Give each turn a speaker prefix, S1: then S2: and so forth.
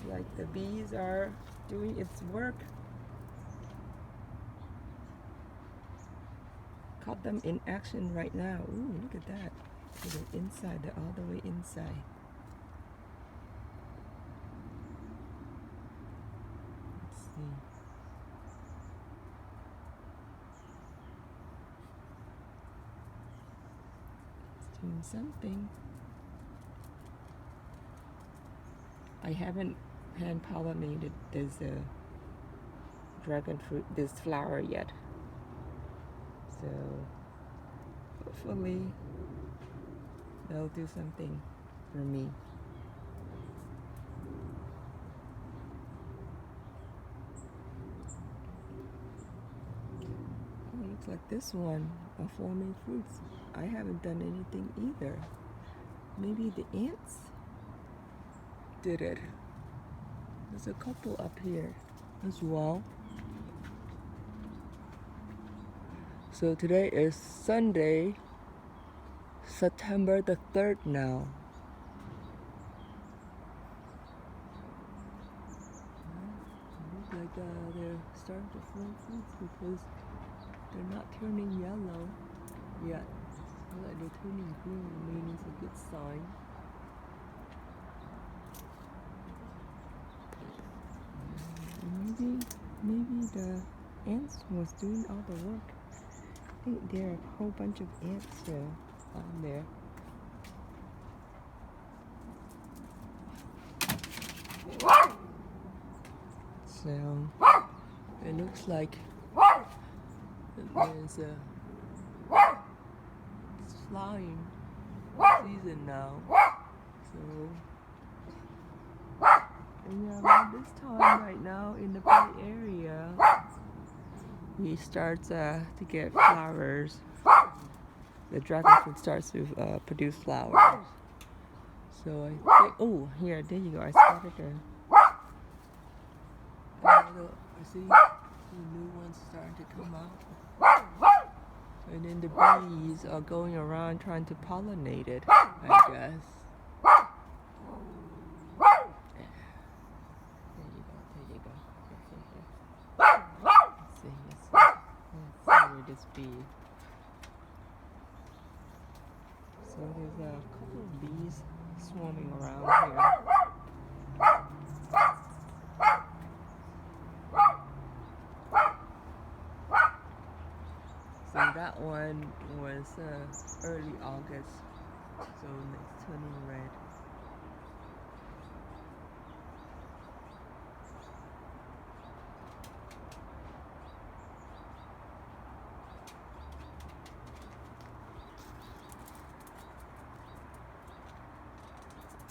S1: like the bees are doing its work. Caught them in action right now. Ooh, look at that. To the inside, they're all the way inside. Let's see. It's doing something. I haven't hand pollinated this dragon fruit, this flower yet. So hopefully they'll do something for me. Oh, looks like this one are forming fruits. I haven't done anything either. Maybe the ants did it. There's a couple up here as well. So today is Sunday, September the 3rd now. Looks like they're starting to form fruits because they're not turning yellow yet. Looks like they're turning green, meaning it's a good sign. Maybe the ants was doing all the work. I think there are a whole bunch of ants on there. So it looks like there's it's flying season now. So and around this time right now in the Bay Area, we start to get flowers. The dragon fruit starts to produce flowers. So I think, oh, here, there you go. I spotted her. I see the new ones starting to come out. And then the bees are going around trying to pollinate it, I guess. This bee. So there's a couple of bees swarming around here. So that one was early August, so it's turning red.